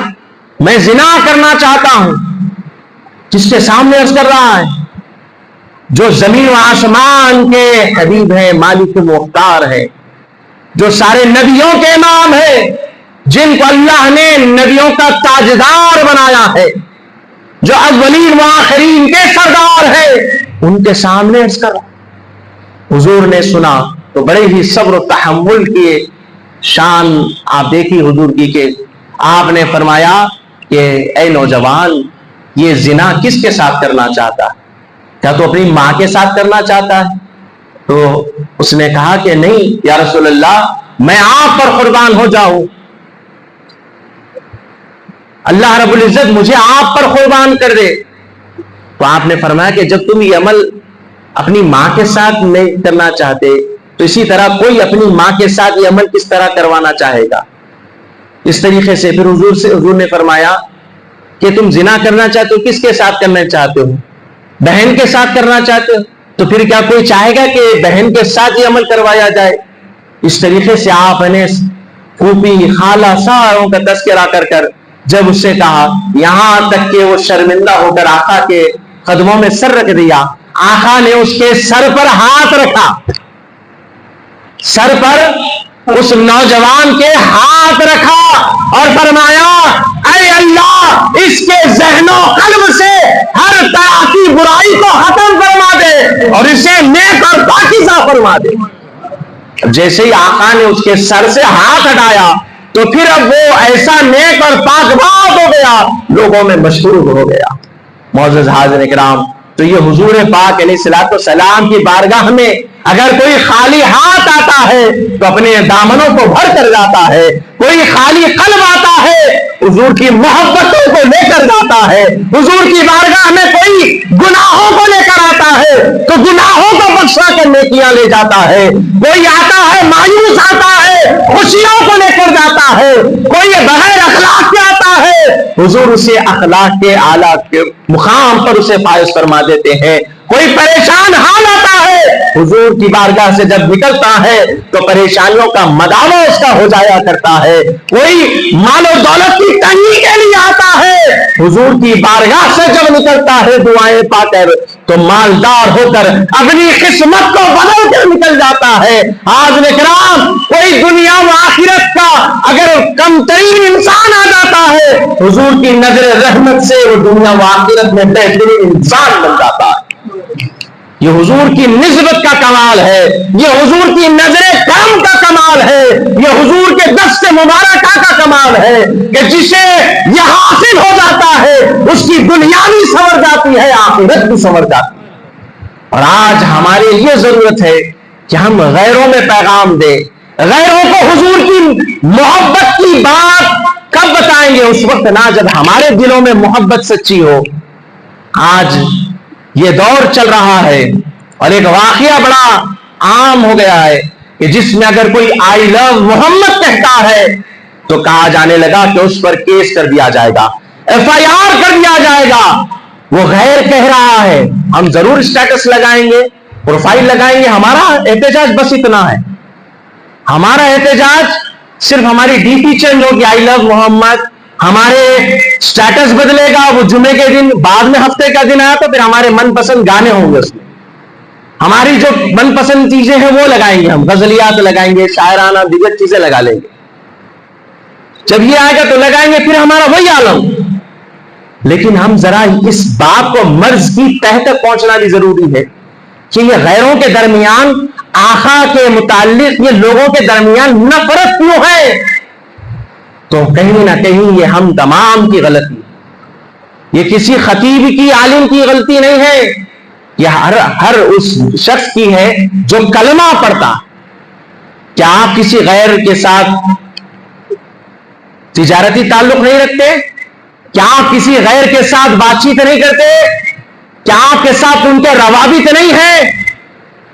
میں زنا کرنا چاہتا ہوں۔ جس کے سامنے عرض کر رہا ہے جو زمین و آسمان کے حبیب ہے، مالک مختار ہے، جو سارے نبیوں کے امام ہے، جن کو اللہ نے نبیوں کا تاجدار بنایا ہے، جو اولین و آخرین کے سردار ہیں، ان کے سامنے عرض کر رہا۔ حضور نے سنا تو بڑے ہی صبر و تحمل کی شان آپ دیکھی حضور کی، کہ آپ نے فرمایا کہ اے نوجوان، یہ زنا کس کے ساتھ کرنا چاہتا ہے؟ کیا تو اپنی ماں کے ساتھ کرنا چاہتا ہے؟ تو اس نے کہا کہ نہیں یا رسول اللہ، میں آپ پر قربان ہو جاؤں، اللہ رب العزت مجھے آپ پر قربان کر دے۔ تو آپ نے فرمایا کہ جب تم یہ عمل اپنی ماں کے ساتھ نہیں کرنا چاہتے تو اسی طرح کوئی اپنی ماں کے ساتھ یہ عمل کس طرح کروانا چاہے گا؟ اس طریقے سے پھر حضور نے فرمایا کہ تم زنا کرنا چاہتے ہو، کس کے ساتھ کرنا چاہتے ہو؟ بہن کے ساتھ کرنا چاہتے ہو؟ تو پھر کیا کوئی چاہے گا کہ بہن کے ساتھ یہ عمل کروایا جائے؟ اس طریقے سے آپ نے پھوپھی، خالہ، ساروں کا تذکرہ کر کر جب اس سے کہا، یہاں تک کہ وہ شرمندہ ہو کر آقا کے قدموں میں سر رکھ دیا، آقا نے اس کے سر پر ہاتھ رکھا، سر پر اس نوجوان کے ہاتھ رکھا اور فرمایا، اے اللہ اس کے ذہن و قلب سے ہر طرح کی برائی کو ختم فرما دے اور اسے نیک اور پاکیزہ فرما دے۔ جیسے ہی آقا نے اس کے سر سے ہاتھ ہٹایا تو پھر اب وہ ایسا نیک اور پاک باز ہو گیا، لوگوں میں مشہور ہو گیا۔ معزز حاضرین کرام، تو یہ حضور پاک علیہ الصلوۃ والسلام کی بارگاہ میں اگر کوئی خالی ہاتھ آتا ہے تو اپنے دامنوں کو بھر کر جاتا ہے، کوئی خالی قلب آتا ہے حضور کی محبتوں کو لے کر جاتا ہے، حضور کی بارگاہ میں کوئی گناہوں کو لے کر آتا ہے تو گناہوں کو بخشا کر نیکیاں لے جاتا ہے، کوئی آتا ہے مایوس آتا ہے خوشیوں کو لے کر جاتا ہے، کوئی بغیر اخلاق کے آتا ہے حضور اسے اخلاق کے اعلیٰ کے مقام پر اسے فائز فرما دیتے ہیں، کوئی پریشان حال آتا ہے حضور کی بارگاہ سے جب نکلتا ہے تو پریشانیوں کا مداوع اس کا ہو جایا کرتا ہے، کوئی مال و دولت کی تنگی کے لیے آتا ہے حضور کی بارگاہ سے جب نکلتا ہے دعائیں پا کر تو مالدار ہو کر اپنی قسمت کو بدل کر نکل جاتا ہے۔ حاضرین کرام، کوئی دنیا و آخرت کا اگر کم ترین انسان آ جاتا ہے حضور کی نظر رحمت سے وہ دنیا و آخرت میں بہترین انسان بن جاتا ہے۔ یہ حضور کی نسبت کا کمال ہے، یہ حضور کی نظر کرم کا کمال ہے، یہ حضور کے دست مبارکہ کا کمال ہے کہ جسے یہ حاصل ہو جاتا ہے اس کی دنیا بھی سنور جاتی ہے، آخرت بھی سنور جاتی ہے۔ اور آج ہمارے لیے ضرورت ہے کہ ہم غیروں میں پیغام دیں، غیروں کو حضور کی محبت کی بات کب بتائیں گے؟ اس وقت نہ جب ہمارے دلوں میں محبت سچی ہو۔ آج یہ دور چل رہا ہے اور ایک واقعہ بڑا عام ہو گیا ہے کہ جس میں اگر کوئی آئی لو محمد کہتا ہے تو کہا جانے لگا کہ اس پر کیس کر دیا جائے گا، ایف آئی آر کر دیا جائے گا، وہ غیر کہہ رہا ہے، ہم ضرور اسٹیٹس لگائیں گے، پروفائل لگائیں گے، ہمارا احتجاج بس اتنا ہے، ہمارا احتجاج صرف ہماری ڈی پی چینج ہوگی آئی لو محمد، ہمارے سٹیٹس بدلے گا، وہ جمعے کے دن بعد میں ہفتے کا دن آیا تو پھر ہمارے من پسند گانے ہوں گے، اس میں ہماری جو من پسند چیزیں ہیں وہ لگائیں گے، ہم غزلیات لگائیں گے، شاعرانہ دیگر چیزیں لگا لیں گے، جب یہ آئے گا تو لگائیں گے، پھر ہمارا وہی عالم۔ لیکن ہم ذرا اس بات کو مرض کی تہ تک پہنچنا بھی ضروری ہے کہ یہ غیروں کے درمیان آقا کے متعلق یہ لوگوں کے درمیان نفرت کیوں ہے؟ تو کہیں نہ کہیں یہ ہم تمام کی غلطی، یہ کسی خطیب کی، عالم کی غلطی نہیں ہے، یہ ہر اس شخص کی ہے جو کلمہ پڑھتا۔ کیا آپ کسی غیر کے ساتھ تجارتی تعلق نہیں رکھتے؟ کیا آپ کسی غیر کے ساتھ بات چیت نہیں کرتے؟ کیا آپ کے ساتھ ان کے روابط نہیں ہیں،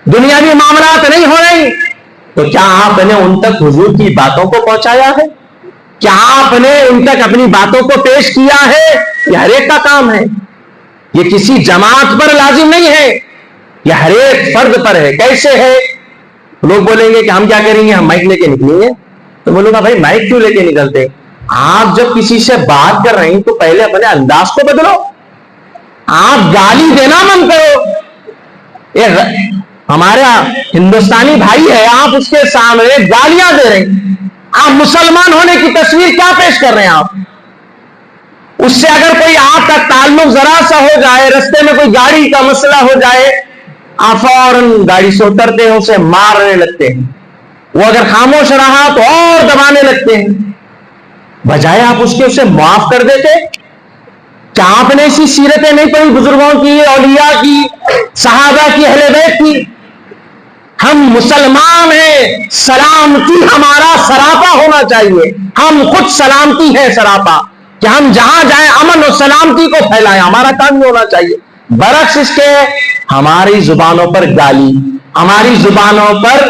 دنیاوی معاملات نہیں ہو رہی؟ تو کیا آپ نے ان تک حضور کی باتوں کو پہنچایا ہے؟ کیا آپ نے ان تک اپنی باتوں کو پیش کیا ہے؟ یہ ہر ایک کا کام ہے، یہ کسی جماعت پر لازم نہیں ہے، یہ ہر ایک فرد پر ہے۔ کیسے ہے؟ لوگ بولیں گے کہ ہم کیا کریں گے، ہم مائک لے کے نکلیں گے، تو بولوں گا بھائی مائک کیوں لے کے نکلتے؟ آپ جب کسی سے بات کر رہے ہیں تو پہلے اپنے انداز کو بدلو، آپ گالی دینا من کرو، ہمارا ہندوستانی بھائی ہے، آپ اس کے سامنے گالیاں دے رہے ہیں، آپ مسلمان ہونے کی تصویر کیا پیش کر رہے ہیں؟ آپ اس سے اگر کوئی آپ کا تعلق ذرا سا ہو جائے، رستے میں کوئی گاڑی کا مسئلہ ہو جائے، آپ فوراً گاڑی سے اترتے ہیں، اسے مارنے لگتے ہیں، وہ اگر خاموش رہا تو اور دبانے لگتے ہیں، بجائے آپ اس کے اسے معاف کر دیتے۔ کیا آپ نے ایسی سیرتیں نہیں پڑھی بزرگوں کی، اولیاء کی، صحابہ کی، اہل بیت کی؟ ہم مسلمان ہیں، سلامتی ہمارا سراپا ہونا چاہیے، ہم خود سلامتی ہے سراپا، کہ ہم جہاں جائیں امن و سلامتی کو پھیلائیں، ہمارا کام یہ ہونا چاہیے۔ برعکس اس کے ہماری زبانوں پر گالی، ہماری زبانوں پر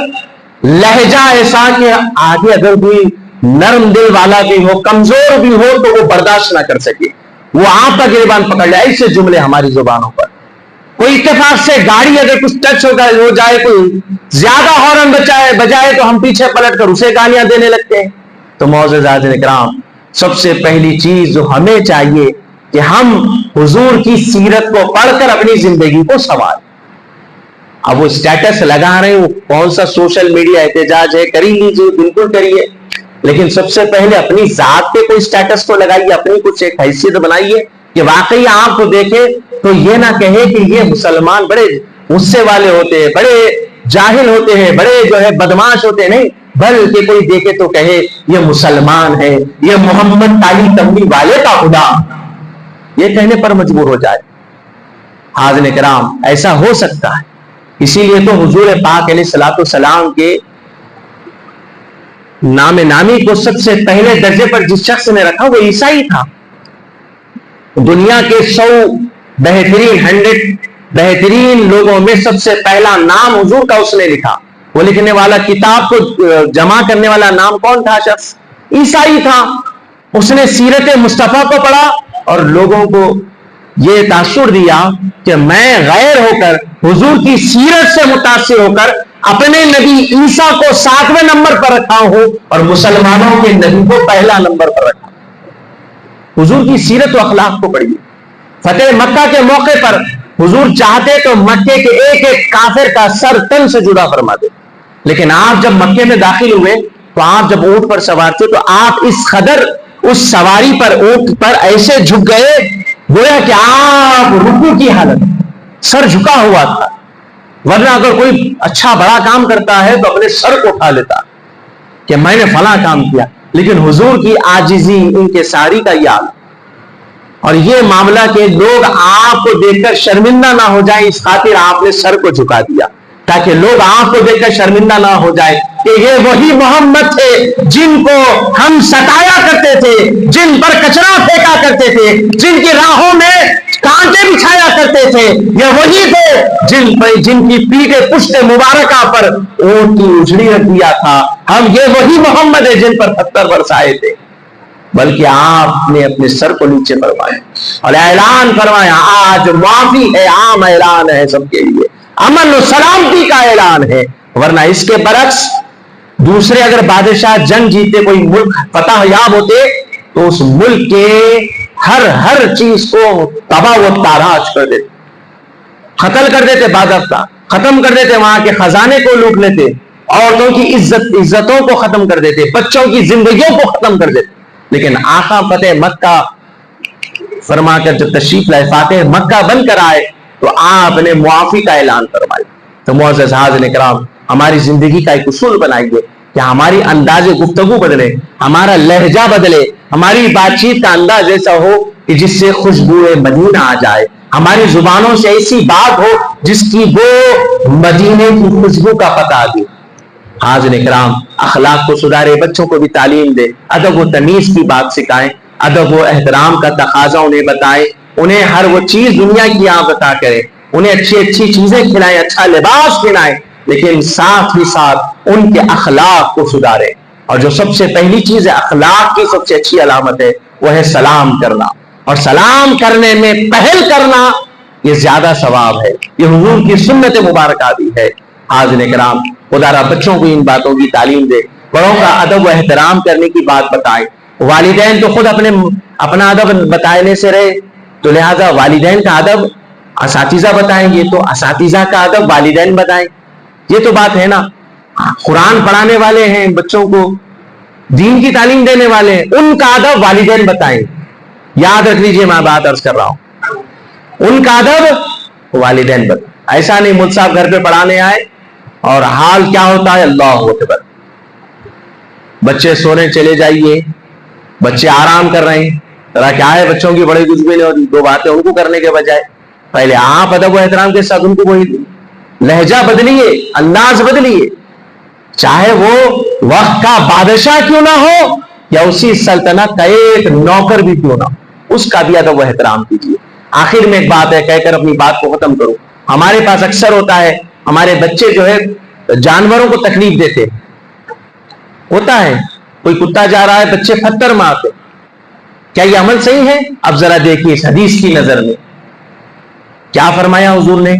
لہجہ ایسا کہ آگے اگر کوئی نرم دل والا بھی ہو، کمزور بھی ہو، تو وہ برداشت نہ کر سکے، وہ آپ کا گریبان پکڑ لے، ایسے جملے ہماری زبانوں پر۔ کوئی اتفاق سے گاڑی اگر کچھ ٹچ ہو جائے، کوئی زیادہ ہارن بجائے تو ہم پیچھے پلٹ کر اسے گالیاں دینے لگتے ہیں۔ تو معزز حاضرین اکرام، سب سے پہلی چیز جو ہمیں چاہیے کہ ہم حضور کی سیرت کو پڑھ کر اپنی زندگی کو سنواریں۔ اب وہ اسٹیٹس لگا رہے ہیں، وہ کون سا سوشل میڈیا احتجاج ہے، کری لیجیے، بالکل کریے، لیکن سب سے پہلے اپنی ذات پہ کوئی اسٹیٹس تو لگائیے، اپنی کچھ ایک حیثیت بنائیے کہ واقعی آپ کو دیکھے تو یہ نہ کہے کہ یہ مسلمان بڑے غصے والے ہوتے ہیں، بڑے جاہل ہوتے ہیں، بڑے جو ہے بدماش ہوتے ہیں، نہیں، بلکہ کوئی دیکھے تو کہے یہ مسلمان ہے، یہ محمد تالی تمبی والے کا خدا، یہ کہنے پر مجبور ہو جائے۔ حاضرین کرام، ایسا ہو سکتا ہے، اسی لیے تو حضور پاک علیہ الصلوۃ والسلام کے نام نامی کو سب سے پہلے درجے پر جس شخص نے رکھا وہ عیسائی تھا۔ دنیا کے 100 بہترین لوگوں میں سب سے پہلا نام حضور کا اس نے لکھا۔ وہ لکھنے والا، کتاب کو جمع کرنے والا نام کون تھا؟ شخص عیسائی تھا۔ اس نے سیرت مصطفیٰ کو پڑھا اور لوگوں کو یہ تاثر دیا کہ میں غیر ہو کر حضور کی سیرت سے متاثر ہو کر اپنے نبی عیسیٰ کو 7ویں نمبر پر رکھا ہوں اور مسلمانوں کے نبی کو پہلا نمبر پر رکھا ہوں۔ حضور کی سیرت و اخلاق کو پڑھیے۔ فتح مکہ کے موقع پر حضور چاہتے تو مکے کے ایک ایک کافر کا سر تن سے جدا فرما دے، لیکن آپ جب مکے میں داخل ہوئے تو آپ جب اونٹ پر سوار تھے تو آپ اس قدر اس سواری پر، اونٹ پر ایسے جھک گئے گویا کہ آپ رکوع کی حالت، سر جھکا ہوا تھا۔ ورنہ اگر کوئی اچھا بڑا کام کرتا ہے تو اپنے سر کو اٹھا لیتا کہ میں نے فلاں کام کیا، لیکن حضور کی عاجزی، ان کے ساری کا یاد اور یہ معاملہ کہ لوگ آپ کو دیکھ کر شرمندہ نہ ہو جائیں، اس خاطر آپ نے سر کو جھکا دیا تاکہ لوگ آپ کو دیکھ کر شرمندہ نہ ہو جائے کہ یہ وہی محمد تھے جن کو ہم ستایا کرتے تھے، جن پر کچرا پھینکا کرتے تھے، جن کی راہوں میں کانٹے بچھایا کرتے تھے، یہ وہی تھے جن کی پیٹھ پشت مبارکہ پر اونٹ کی اجڑی رکھ دیا تھا، ہم یہ وہی محمد ہے جن پر پتھر برسائے تھے۔ بلکہ آپ نے اپنے سر کو نیچے فرمایا اور اعلان فرمایا، آج معافی ہے، عام اعلان ہے سب کے لیے، امن و سلامتی کا اعلان ہے۔ ورنہ اس کے برعکس دوسرے اگر بادشاہ جنگ جیتے، کوئی ملک فتح یاب ہوتے تو اس ملک کے ہر چیز کو تباہ و تاراج کر دیتے، قتل کر دیتے، باضابطہ ختم کر دیتے، وہاں کے خزانے کو لوٹ لیتے، عورتوں کی عزتوں کو ختم کر دیتے، بچوں کی زندگیوں کو ختم کر دیتے۔ لیکن آقا فتح مکہ فرما کر جب تشریف لائے، فاتح مکہ بن کر آئے تو آپ نے معافی کا اعلان فرمایا۔ تو معزز حاضرین کرام، ہماری زندگی کا ایک اصول بنائیے کہ ہماری انداز گفتگو بدلے، ہمارا لہجہ بدلے، ہماری بات چیت کا انداز ایسا ہو کہ جس سے خوشبو مدینہ آ جائے، ہماری زبانوں سے ایسی بات ہو جس کی وہ مدینے کی خوشبو کا پتہ دے۔ حاضرین کرام، اخلاق کو سدھارے، بچوں کو بھی تعلیم دے، ادب و تمیز کی بات سکھائیں، ادب و احترام کا تقاضا انہیں بتائیں، انہیں ہر وہ چیز دنیا کی آپ بتا کریں، انہیں اچھی چیزیں کھلائیں، اچھا لباس کھلائیں، لیکن ساتھ ہی ساتھ ان کے اخلاق کو سدھاریں۔ اور جو سب سے پہلی چیز ہے، اخلاق کی سب سے اچھی علامت ہے، وہ ہے سلام کرنا، اور سلام کرنے میں پہل کرنا یہ زیادہ ثواب ہے، یہ حضور کی سنت مبارکہ بھی ہے۔ حاضرین کرام، خدا را بچوں کو ان باتوں کی تعلیم دے، بڑوں کا ادب و احترام کرنے کی بات بتائیں۔ والدین تو خود اپنا ادب بتانے سے رہے، تو لہذا والدین کا ادب اساتذہ بتائیں گے تو اساتذہ کا ادب والدین بتائیں، یہ تو بات ہے نا۔ قرآن پڑھانے والے ہیں بچوں کو، دین کی تعلیم دینے والے ہیں، ان کا ادب والدین بتائیں. یاد رکھ لیجئے میں بات عرض کر رہا ہوں، ان کا ادب والدین بتائیں. ایسا نہیں مجھ صاحب گھر پہ پڑھانے آئے اور حال کیا ہوتا ہے اللہ اکبر، بچے سونے چلے جائیے، بچے آرام کر رہے ہیں. ذرا کیا ہے بچوں کی بڑے گزبے اور دو باتیں ان کو کرنے کے بجائے پہلے آپ ادب و احترام کے ساتھ ان کو وہی لہجہ بدلیے، انداز بدلیے، چاہے وہ وقت کا بادشاہ کیوں نہ ہو یا اسی سلطنت کا ایک نوکر بھی کیوں نہ ہو، اس کا بھی ادب و احترام کیجیے. آخر میں ایک بات ہے کہہ کر اپنی بات کو ختم کروں. ہمارے پاس اکثر ہوتا ہے ہمارے بچے جو ہے جانوروں کو تکلیف دیتے ہوتا ہے، کوئی کتا جا رہا ہے بچے پتھر مارتے، کیا یہ عمل صحیح ہے؟ اب ذرا دیکھیے اس حدیث کی نظر میں کیا فرمایا حضور نے.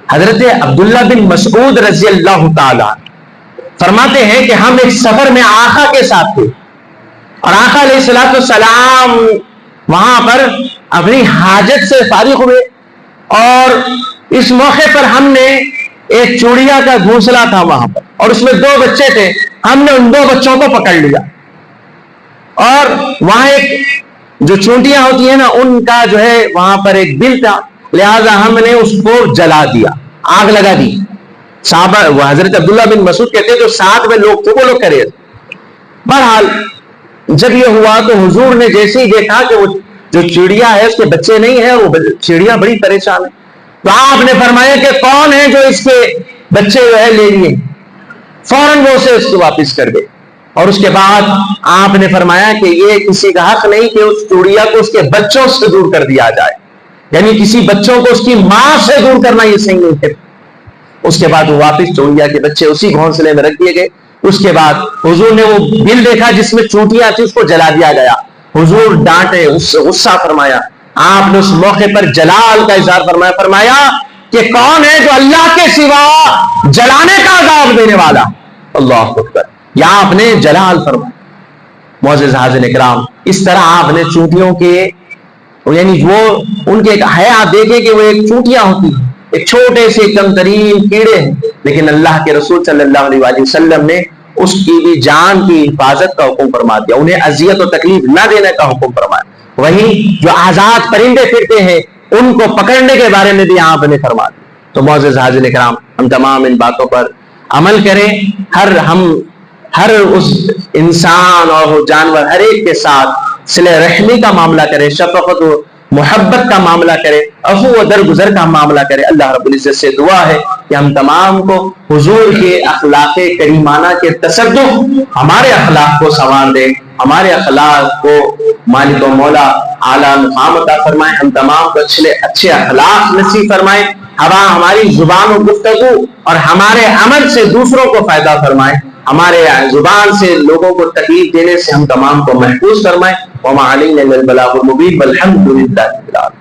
حضرت عبداللہ بن مسعود رضی اللہ تعالی فرماتے ہیں کہ ہم ایک سفر میں آقا کے ساتھ تھے اور آقا علیہ الصلوۃ والسلام وہاں پر اپنی حاجت سے فارغ ہوئے اور اس موقع پر ہم نے ایک چوڑیا کا گھونسلہ تھا وہاں پر اور اس میں 2 بچے تھے. ہم نے ان 2 بچوں کو پکڑ لیا اور وہاں ایک جو چونٹیاں ہوتی ہیں نا ان کا جو ہے وہاں پر ایک بل تھا، لہذا ہم نے اس کو جلا دیا، آگ لگا دی. صحابہ وہ حضرت عبداللہ بن مسعود کہتے ہیں جو ساتھ میں لوگ تھے وہ لوگ کرے. بہرحال جب یہ ہوا تو حضور نے جیسے ہی دیکھا کہ وہ جو چڑیا ہے اس کے بچے نہیں ہیں، وہ چڑیا بڑی پریشان ہے، تو آپ نے فرمایا کہ کون ہے جو اس کے بچے جو ہے لے لیے. فوراً وہ اسے اس کو واپس کر دے اور اس کے بعد آپ نے فرمایا کہ یہ کسی کا حق نہیں کہ اس چڑیا کو اس کے بچوں سے دور کر دیا جائے، یعنی کسی بچوں کو اس کی ماں سے دور کرنا یہ صحیح نہیں ہے. اس کے بعد وہ واپس چڑیا کے بچے اسی گھونسلے میں رکھ دیے گئے. اس کے بعد حضور نے وہ بل دیکھا جس میں چونٹیاں تھی، اس کو جلا دیا گیا. حضور ڈانٹے، غصہ فرمایا. آپ نے اس موقع پر جلال کا اظہار فرمایا، فرمایا کہ کون ہے جو اللہ کے سوا جلانے کا عذاب دینے والا. اللہ اکبر، یا آپ نے جلال فرمایا. معزز حاضرین اکرام، اس طرح آپ نے چونٹیوں کے یعنی وہ ان کے حیا دیکھے کہ وہ ایک چونٹیاں ہوتی ہیں، ایک چھوٹے سے کم ترین کیڑے ہیں، لیکن اللہ کے رسول صلی اللہ علیہ وآلہ وسلم نے اس کی بھی جان کی حفاظت کا حکم فرما دیا، انہیں اذیت و تکلیف نہ دینے کا حکم فرمایا. وہیں جو آزاد پرندے پھرتے ہیں ان کو پکڑنے کے بارے میں بھی آپ نے فرما دیا. تو معزز حاضرین اکرام، ہم تمام ان باتوں پر عمل کریں. ہر اس انسان اور جانور ہر ایک کے ساتھ صلہ رحمی کا معاملہ کرے، شفقت و محبت کا معاملہ کرے، عفو و درگزر کا معاملہ کرے. اللہ رب العزت سے دعا ہے کہ ہم تمام کو حضور کے اخلاق کریمانہ کے تصدق ہمارے اخلاق کو سنوار دے، ہمارے اخلاق کو مالک و مولا اعلیٰ مقام عطا فرمائے. ہم تمام کو اچھے اخلاق نصیب فرمائے. ہماری زبان و گفتگو اور ہمارے عمل سے دوسروں کو فائدہ فرمائے. ہمارے زبان سے لوگوں کو تکلیف دینے سے ہم تمام کو محفوظ فرمائے. وما علینا الا البلاغ المبین والحمد للہ رب العالمین.